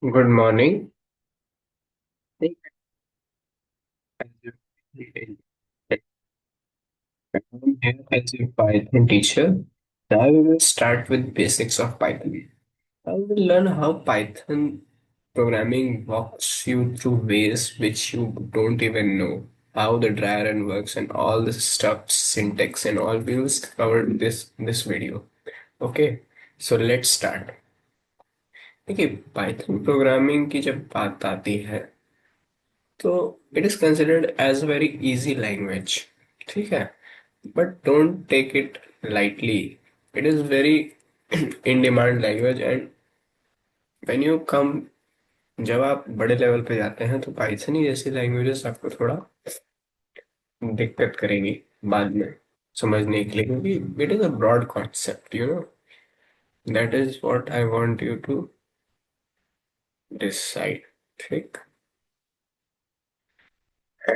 Good morning. Hey, as you- I'm here as your Python teacher. Now we will start with basics of Python. I will learn how Python programming walks you through ways which you don't even know. How the dry run works and all this stuff, syntax and all. We will cover this in this video. Okay, so let's start. देखिए Python programming की जब बात आती है तो it is considered as very easy language. ठीक है, but don't take it lightly. It is very in demand language and when you come, जब आप बड़े लेवल पे जाते हैं तो पाइथन जैसी लैंग्वेजेस आपको थोड़ा दिक्कत करेंगी बाद में समझने के लिए, क्योंकि it is a broad concept, you know. That is what I want you to decide. ठीक है,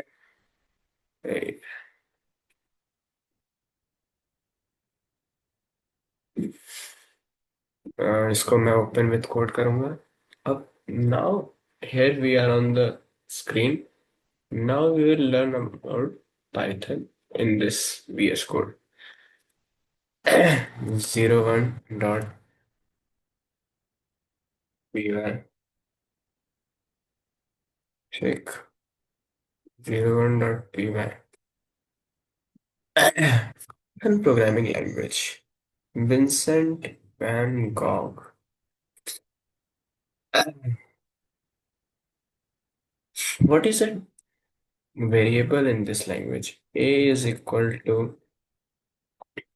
इसको मैं ओपन विथ कोड करूंगा। अब now here we are on the screen. Now we will learn about Python in this VS Code. 01.py check 01.py Python programming language. Vincent van Gogh. What is a variable in this language? A is equal to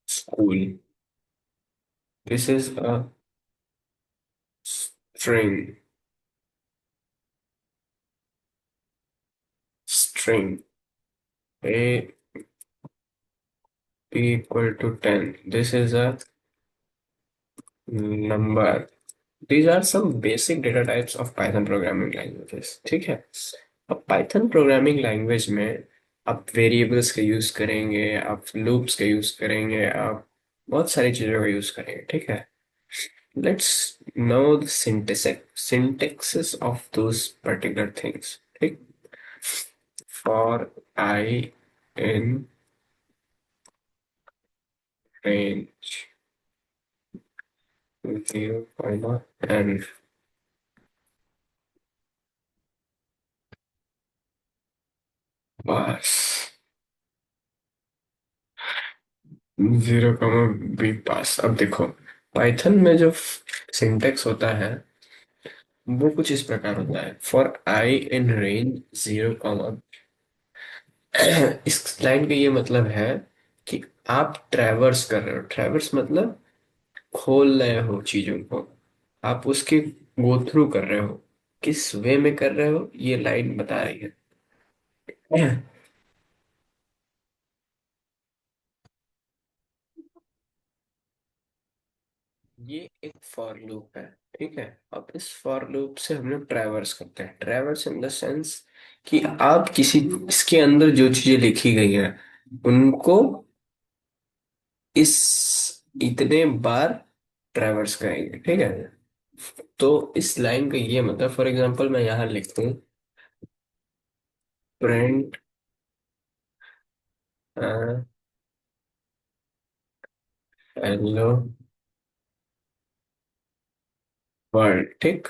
school. This is a string. String. A p equal to 10. This is a number. These are some basic data types of Python programming languages. ठीक है। अब Python programming language में आप variables का use करेंगे, आप loops का use करेंगे, आप बहुत सारी चीजों का यूज करेंगे। ठीक है, let's know the syntaxes of those particular things. ठीक, for I in range 0, and बस 0, बी पास। अब देखो पाइथन में जो सिंटेक्स होता है वो कुछ इस प्रकार होता है। फॉर आई इन रेंज 0, इस लाइन का ये मतलब है कि आप ट्रैवर्स कर रहे हो। ट्रैवर्स मतलब खोल रहे हो चीजों को, आप उसके गो थ्रू कर रहे हो। किस वे में कर रहे हो ये लाइन बता रही है। ये एक फॉर लूप है। ठीक है, अब इस फॉर लूप से हम लोग ट्रैवर्स करते हैं। ट्रैवर्स इन द सेंस कि आप किसी, इसके अंदर जो चीजें लिखी गई हैं उनको इस इतने बार ट्रैवर्स करेंगे। ठीक है, तो इस लाइन का ये मतलब, फॉर एग्जांपल मैं यहाँ लिखूं प्रिंट हेलो वर्ल्ड। ठीक,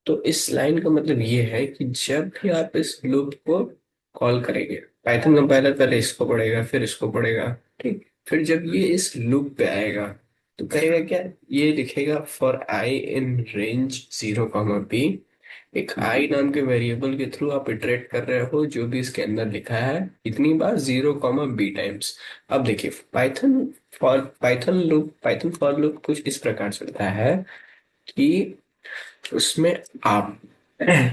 तो इस लाइन का मतलब ये है कि जब भी आप इस लूप को कॉल करेंगे, पाइथन कंपाइलर पहले इसको पढ़ेगा फिर इसको पढ़ेगा। ठीक, फिर जब ये इस लूप पे आएगा तो कहेगा क्या, ये लिखेगा for I in range 0, B. एक आई नाम के वेरिएबल के थ्रू आप इटरेट कर रहे हो जो भी इसके अंदर लिखा है इतनी बार 0, बी टाइम्स। अब देखिए पाइथन फॉर लूप कुछ इस प्रकार चलता है कि उसमें आप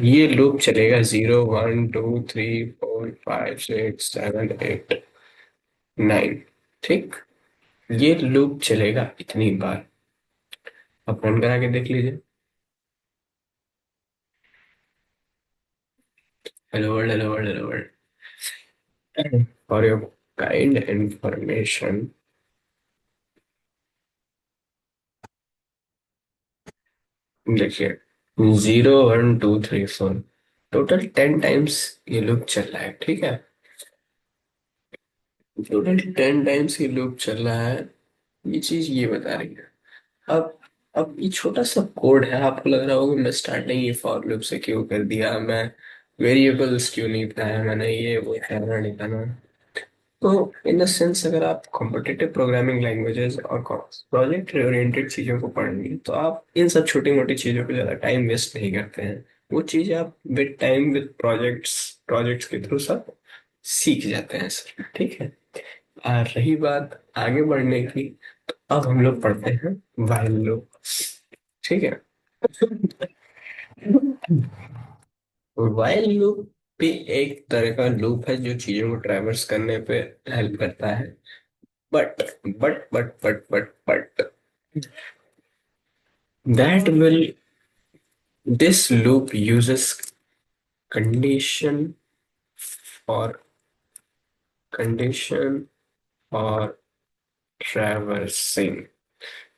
ये लूप चलेगा 0, 1, 2, 3, 4, 5, 6, 7, 8, 9। ठीक, ये लूप चलेगा इतनी बार। आप रन करा के देख लीजिए। Hello world, hello world, hello world. For your kind information, देखिए zero one two three four, total 10 times ये लूप चल रहा है, ठीक है। टोटल 10 टाइम्स ये लूप चल रहा है, ये चीज ये बता रही है। अब अब ये छोटा सा कोड है, आपको लग रहा होगा मैं स्टार्टिंग ये फॉर लूप से क्यों कर दिया, मैं वेरिएबल्स क्यों नहीं बताया मैंने, ये वो करना नहीं था ना। तो इन द सेंस अगर आप कॉम्पिटिटिव प्रोग्रामिंग लैंग्वेजेस और प्रोजेक्ट ओरिएंटेड चीज़ों को पढ़ेंगे तो आप इन सब छोटी मोटी चीज़ों पे ज़्यादा टाइम वेस्ट नहीं करते हैं। वो चीज़ आप with time with projects projects के थ्रू सब सीख जाते हैं सर, ठीक है। और रही बात आगे बढ़ने की, तो अब हम लोग पढ़ते हैं व्हाइल लूप, ठीक है। व्हाइल लूप भी एक तरह का लूप है जो चीज़ों को ट्रैवर्स करने पे हेल्प करता है। But, but, that will, this loop uses condition for condition for traversing.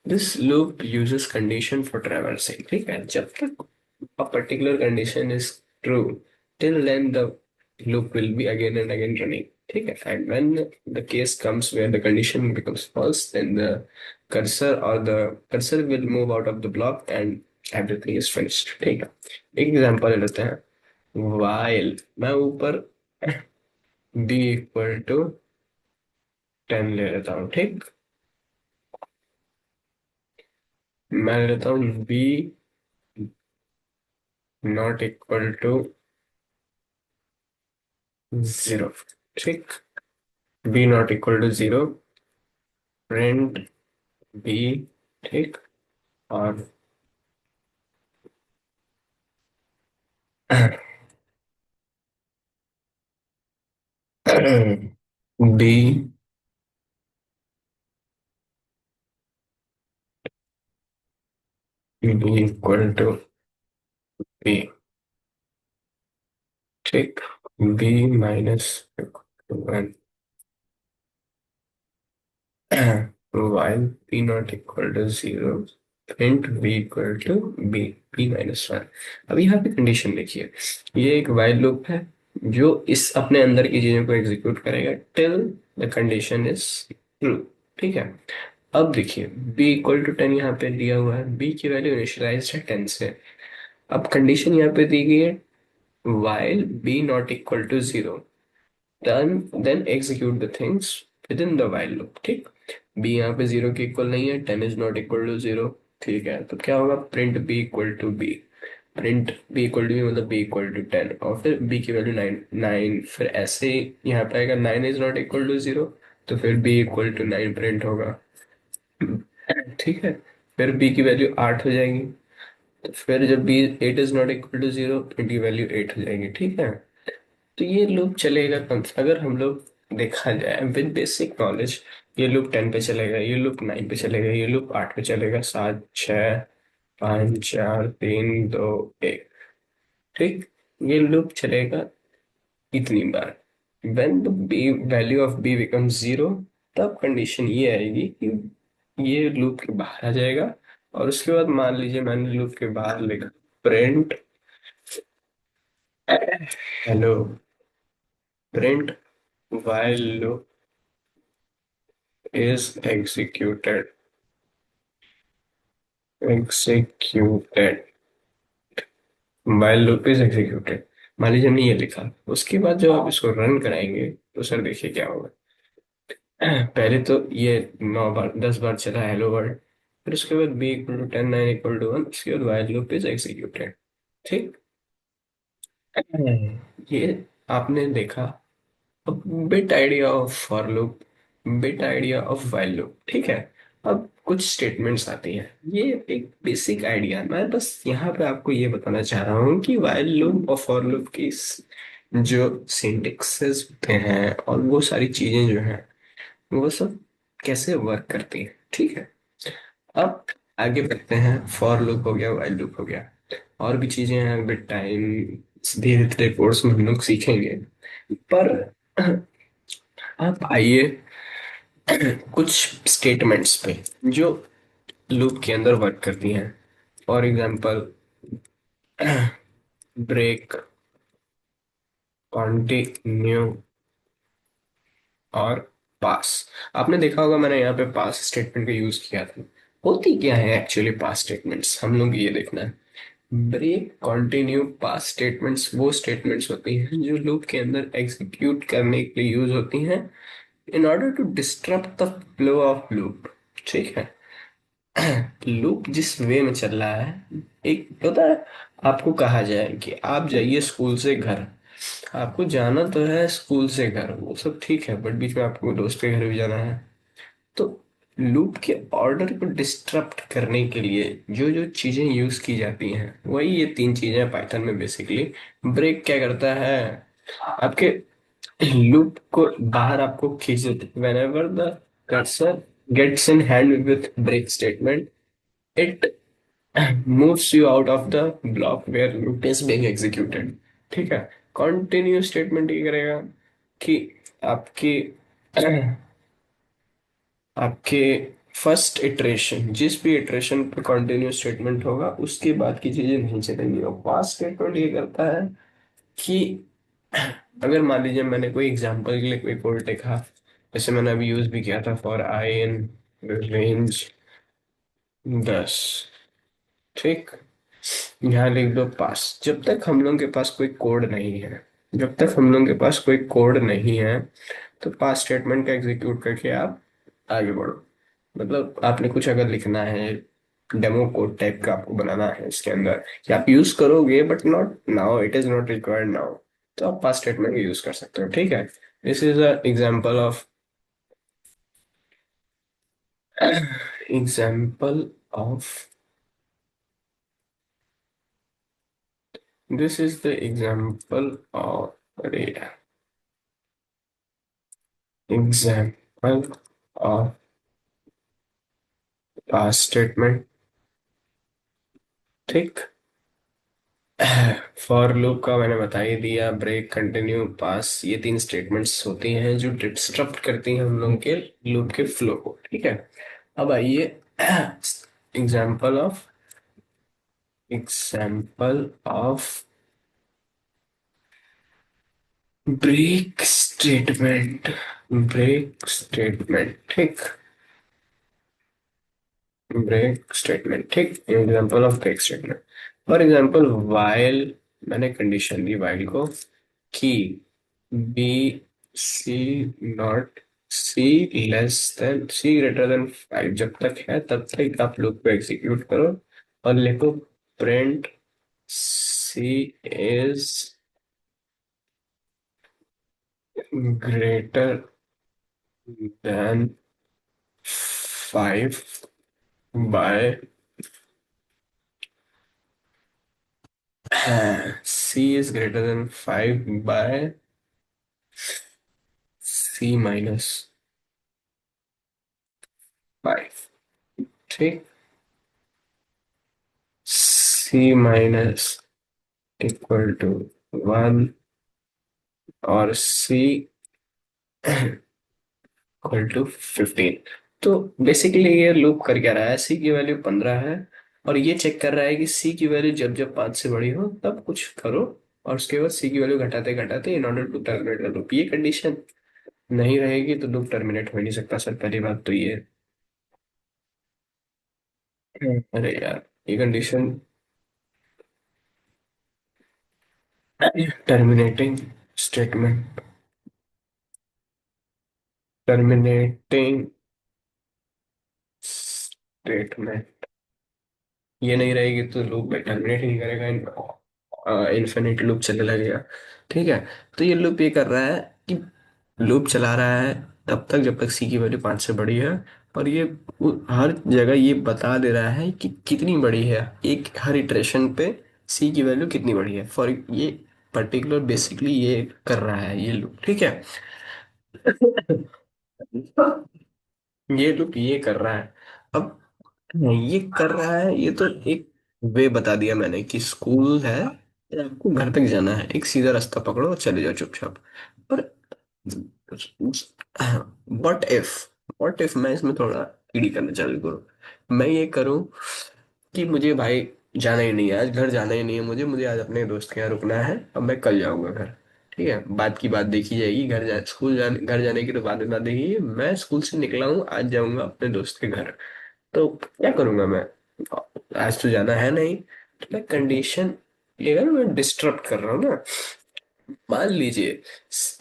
This loop uses condition for traversing, ठीक है। जब तक a particular condition is true, till then the loop will be again and again running, ठीक है। And when the case comes where the condition becomes false, then the cursor will move out of the block and everything is finished, ठीक है। एक example लेते हैं, while मैं ऊपर b equal to 10 ले लेता हूँ, ठीक। मैं लेता हूँ b नॉट इक्वल टू 0, ठीक। b not equal to 0, print b, ठीक। और b b equal to b, ठीक। b minus 1, while b not equal to 0, print b equal to b, b minus 1। अब यहाँ पे कंडीशन देखिए, ये एक while लूप है जो इस अपने अंदर की चीजों को एग्जीक्यूट करेगा till the condition is true, ठीक है। अब देखिए b इक्वल टू 10 यहाँ पे दिया हुआ है, b की वैल्यू इनिशियलाइज्ड है 10 से। अब कंडीशन यहाँ पे दी गई है while b not equal to 0, then execute the things within the while loop, ठीक। b यहाँ पे 0 के इक्वल नहीं है, 10 is not equal to 0, ठीक है। तो क्या होगा, print b equal to b, print b equal to b मतलब b इक्वल टू 10, और फिर b की वैल्यू 9 9, फिर ऐसे ही यहाँ पे आएगा 9 इज नॉट इक्वल टू 0, तो फिर b इक्वल टू 9 प्रिंट होगा, ठीक है। फिर b की वैल्यू 8 हो जाएगी, तो फिर जब b 8 is not equal to 0, की वैल्यू 8 हो जाएगी, ठीक है। तो ये लूप चलेगा कम से, अगर हम लोग देखा जाए विद बेसिक नॉलेज, ये लूप 10 पे चलेगा, ये लूप 9 पे चलेगा, ये लूप 8 पे चलेगा, 7 6 5 4 3 2 1, ठीक। ये लूप चलेगा इतनी बार, when the b value of b becomes 0, तब कंडीशन ये आएगी कि ये लूप के बाहर आ जाएगा। और उसके बाद मान लीजिए मैंने लूप के बाहर लिखा print hello, print while loop is executed while loop is executed, मान लीजिए हमने ये लिखा, उसके बाद जब आप इसको रन कराएंगे तो सर देखिए क्या होगा। पहले तो ये 9 बार 10 बार चला हेलो वर्ल्ड, फिर उसके बाद b equal to 10 9 equal to 1, उसके बाद while loop is executed, ठीक। ये आपने देखा। अब bit idea of for loop, bit idea of while loop, ठीक है। अब कुछ स्टेटमेंट्स आती हैं, ये एक बेसिक आइडिया है, मैं बस यहाँ पे आपको ये बताना चाह रहा हूँ कि व्हाइल लूप और फॉर लूप की जो सिंटेक्सेस होते हैं और वो सारी चीजें जो हैं वो सब कैसे वर्क करती हैं, ठीक है। अब आगे बढ़ते हैं, फॉर लूप हो गया, व्हाइल लूप हो गया, और भी चीजें हैं विद टाइम, धीरे धीरे कोर्स में हम लोग सीखेंगे। पर आप आइए कुछ स्टेटमेंट्स पे जो लूप के अंदर वर्क करती हैं। फॉर एग्जाम्पल ब्रेक, कंटिन्यू और पास। आपने देखा होगा मैंने यहाँ पे पास स्टेटमेंट का यूज किया था। होती क्या है एक्चुअली पास स्टेटमेंट्स, हम लोग ये देखना है। ब्रेक, कंटिन्यू, पास स्टेटमेंट्स वो स्टेटमेंट्स होती हैं जो लूप के अंदर एग्जीक्यूट करने के लिए यूज होती हैं in order to disturb the flow of loop. ठीक है। लूप जिस वे में चल रहा है, एक पता है, आपको कहा जाए कि आप जाइए स्कूल से घर, आपको जाना तो है स्कूल से घर, वो सब ठीक है, बट बीच में आपको दोस्त के घर भी जाना है। तो लूप के ऑर्डर को डिस्टरप्ट करने के लिए जो जो चीजें यूज की जाती हैं वही ये तीन चीजें हैं पाइथन में बेसिकली। ब्रेक क्या करता है, आपके लूप को बाहर आपको खींच देता। whenever the cursor gets in hand with break statement, it moves you out of the block where loop is being executed। ठीक है। कंटिन्यू स्टेटमेंट ये करेगा कि आपकी आपके फर्स्ट इटरेशन, जिस भी इटरेशन पे कंटिन्यू स्टेटमेंट होगा उसके बाद की चीजें नहीं चलेंगी। और पास स्टेटमेंट ये करता है कि अगर मान लीजिए मैंने कोई एग्जांपल के लिए कोई कोड लिखा, जैसे मैंने अभी यूज भी किया था फॉर आई इन रेंज 10। ठीक। यहाँ लिख दो पास। जब तक हम लोग के पास कोई कोड नहीं है, जब तक हम लोग के पास कोई कोड नहीं है, तो पास स्टेटमेंट का एग्जीक्यूट करके आप आगे बढ़ो। मतलब आपने कुछ अगर लिखना है, डेमो कोड टाइप का आपको बनाना है इसके अंदर, कि आप यूज करोगे but not now, it is not required now, तो आप पास स्टेटमेंट यूज कर सकते हो। ठीक है। This is a example of example of this is the example of, अरे एग्जांपल ऑफ पास स्टेटमेंट। ठीक। फॉर लूप का मैंने बता ही दिया, ब्रेक, कंटिन्यू, पास, ये तीन स्टेटमेंट्स होती हैं जो डिस्टर्ब करती हैं हम लोग के लूप के फ्लो को। ठीक है। अब आइए example of break statement. Break statement. ठीक। Break statement. ठीक। Example of break statement. For example while, मैंने कंडीशन दी वाइल को कि B C not C less than C greater than 5, जब तक है तब तक आप लूप को एग्जीक्यूट करो और लिखो print C is greater than 5 by C is greater than 5 by C minus 5। ठीक। सी माइनस इक्वल टू 1 और सी इक्वल टू 15। तो बेसिकली ये लूप कर क्या रहा है, सी की वैल्यू 15 है और ये चेक कर रहा है कि सी की वैल्यू जब जब 5 से बड़ी हो तब कुछ करो, और उसके बाद सी की वैल्यू घटाते घटाते in order to terminate the loop. ये कंडीशन नहीं रहेगी तो लूप टर्मिनेट हो ही नहीं सकता सर, पहली बात तो ये। अरे यार, ये condition terminating statement, terminating statement ये नहीं रहेगी तो लूप टर्मिनेट ही नहीं करेगा, इन्फिनिट लूप चलने लगेगा। ठीक है। तो ये लूप ये कर रहा है कि लूप चला रहा है तब तक जब तक सी की वैल्यू 5 से बड़ी है, और ये हर जगह ये बता दे रहा है कि कितनी बड़ी है, एक हर इटरेशन पे सी की वैल्यू कितनी बड़ी है फॉर ये पर्टिकुलर, बेसिकली ये कर रहा है ये लूप। ठीक है। ये लूप ये कर रहा है। अब ये कर रहा है, ये तो एक वे बता दिया मैंने कि स्कूल है, आपको घर तक जाना है, एक सीधा रास्ता पकड़ो और चले जाओ चुपचाप। पर व्हाट इफ मैं इसमें थोड़ा ईडी करना चालू करूँ, मैं ये करूँ कि मुझे भाई जाना ही नहीं है आज, घर जाना ही नहीं है मुझे, मुझे आज अपने दोस्त के यहाँ रुकना है, अब मैं कल जाऊंगा घर। ठीक है, बात की बात देखी जाएगी, घर जाने की तो बात बात देखी, मैं स्कूल से निकला हूँ, आज जाऊंगा अपने दोस्त के घर। तो क्या करूंगा मैं, आज तो जाना है नहीं, तो मैं कंडीशन, ये ना मैं डिस्टर्ब कर रहा हूँ ना। मान लीजिए,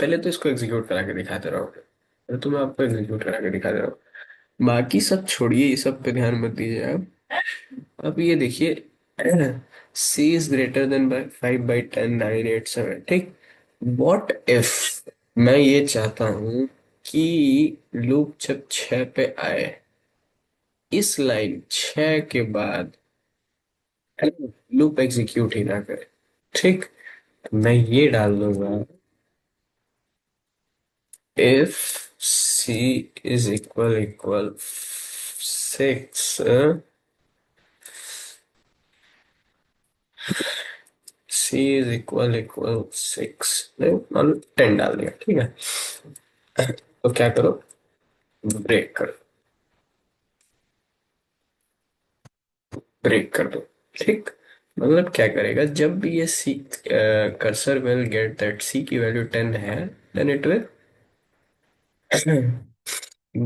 पहले तो इसको एग्जीक्यूट करा के दिखाते रहो, तो मैं आपको एग्जीक्यूट करा के दिखा दे रहा हूँ, बाकी सब छोड़िए, ये सब पे ध्यान मत दीजिए आप। अब ये देखिए, सी इज ग्रेटर देन बाई 5/10 9 8 7, ठीक। वॉट इफ मैं ये चाहता हूं कि लूप जब 6 पे आए, इस लाइन 6 के बाद लूप एग्जीक्यूट ही ना करे, ठीक। तो मैं ये डाल दूंगा, if C is equal 6, C is equal 6, मान लो 10 डाल दिया, ठीक है। तो क्या करो, ब्रेक कर दो, ब्रेक कर दो, ठीक। मतलब क्या करेगा, जब भी ये C cursor will get that C की वैल्यू 10 है, then it will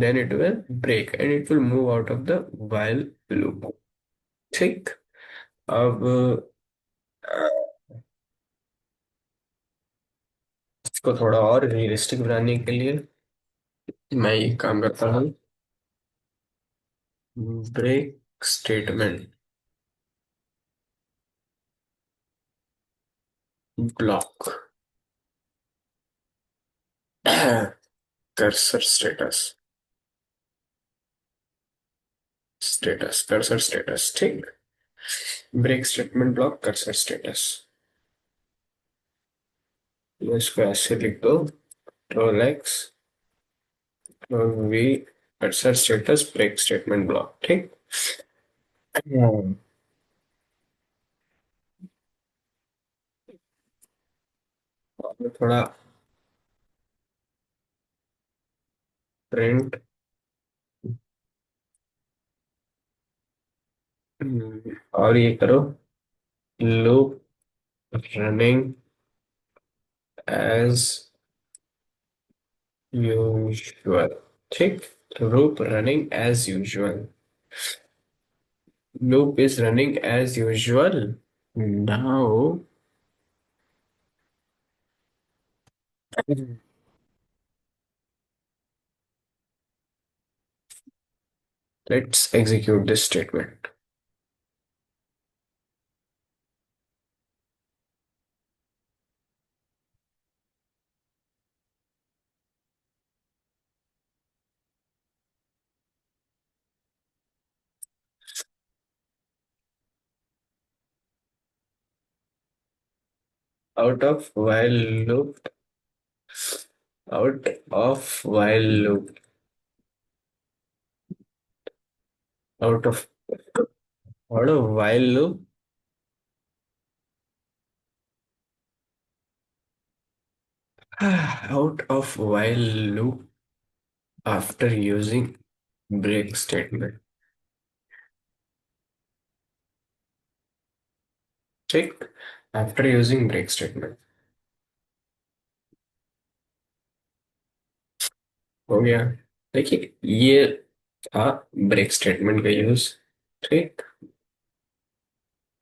then it will break and it will move out of the while loop, ठीक। अब इसको थोड़ा और रियलिस्टिक बनाने के लिए मैं ये काम करता हूँ, break statement block cursor status, cursor status, ठीक। Break statement block cursor status, तो इसको ऐसे लिख दो, रोलेक्स वी cursor status break statement block, ठीक। हम्म। और थोड़ा प्रिंट, और ये करो, लूप रनिंग एज यूजुअल, ठीक। Loop running as usual, loop is running as usual. Now let's execute this statement. Out of while loop, out of while loop, out of while loop, out of while loop after using break statement, ठीक। after using break statement हो गया। देखिए ये था break statement का use, ठीक।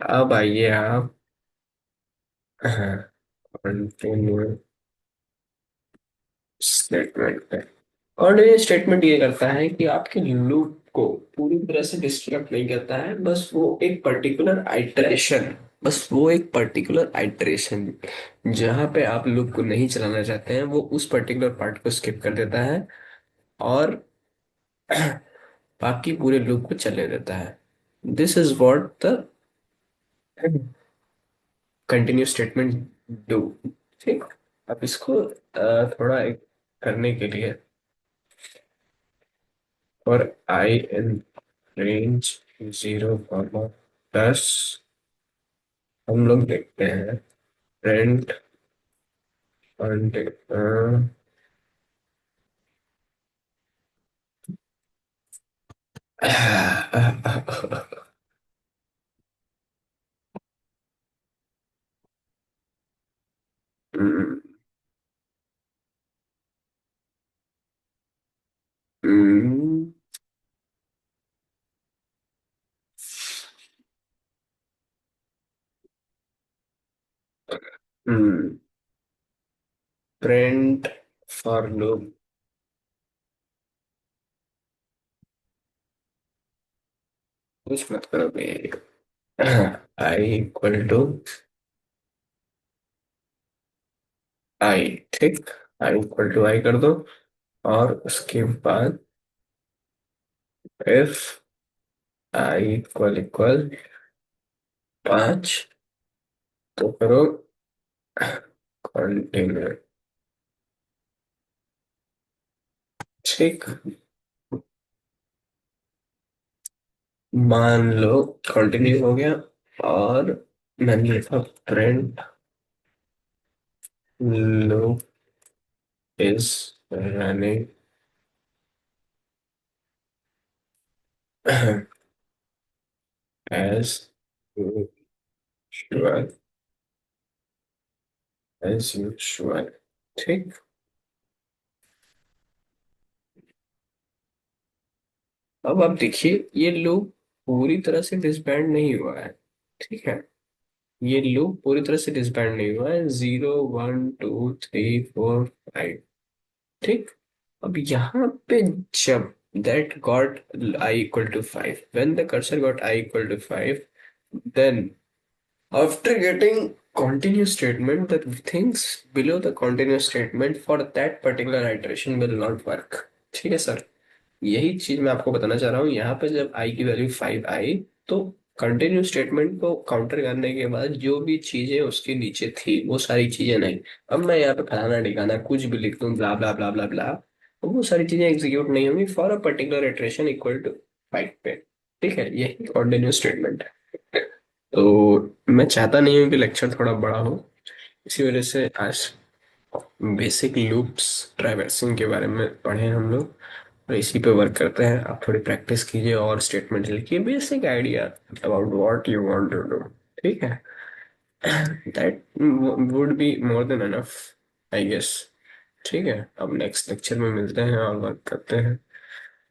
अब आइए आप कंटिन्यू स्टेटमेंट पे। और ये स्टेटमेंट ये करता है कि आपके लूप को पूरी तरह से डिस्टर्ब नहीं करता है, बस वो एक पर्टिकुलर आइटरेशन जहां पे आप लूप को नहीं चलाना चाहते हैं, वो उस पर्टिकुलर पार्ट को स्किप कर देता है, और बाकी पूरे लूप को चलने देता है। This is what the continue statement do, ठीक। अब इसको थोड़ा एक करने के लिए, और आई इन रेंज 0, 10 हम लोग देखते हैं print hmm, hmm, print for loop. कुछ मत करो भाई। आई इक्वल टू आई। ठीक। आई इक्वल टू आई कर दो। और उसके बाद इफ आई इक्वल इक्वल 5, तो करो कंटिन्यू। ठीक। मान लो कंटिन्यू हो गया। और मैंने लिखा print loop is running as usual. As usual. ठीक। अब आप देखिए ये लूप पूरी तरह से डिसबैंड नहीं हुआ है। ठीक है। ये लूप पूरी तरह से डिसबैंड नहीं हुआ है। 0 1 2 3 4 5। ठीक। अब यहाँ पे जब that got I equal to 5, when the cursor got I equal to 5, then after getting continuous statement, the things below the continuous statement for that particular iteration will not work. ठीक है सर। यही चीज मैं आपको बताना चाह रहा हूँ। यहाँ पे जब आई की वैल्यू 5 आई, तो कंटिन्यू स्टेटमेंट को काउंटर करने के बाद जो भी चीजें उसके नीचे थी वो सारी चीजें नहीं। अब मैं यहाँ पे फलाना ठिकाना कुछ भी लिख दूँ, ब्ला ब्ला ब्ला ब्ला ब्ला, तो वो सारी चीजें एग्जीक्यूट नहीं होंगी for a particular iteration equal to 5 पे। ठीक है, यही कंटिन्यू स्टेटमेंट है। तो मैं चाहता नहीं हूँ कि लेक्चर थोड़ा बड़ा हो, इसी वजह से आज बेसिक लूप्स ट्रैवर्सिंग के बारे में पढ़े हम लोग। और इसी पे वर्क करते हैं। आप थोड़ी प्रैक्टिस कीजिए और स्टेटमेंट लिखिए, basic idea about what you want to do. ठीक है। That would be more than enough, I guess. ठीक है, अब नेक्स्ट लेक्चर में मिलते हैं और वर्क करते हैं।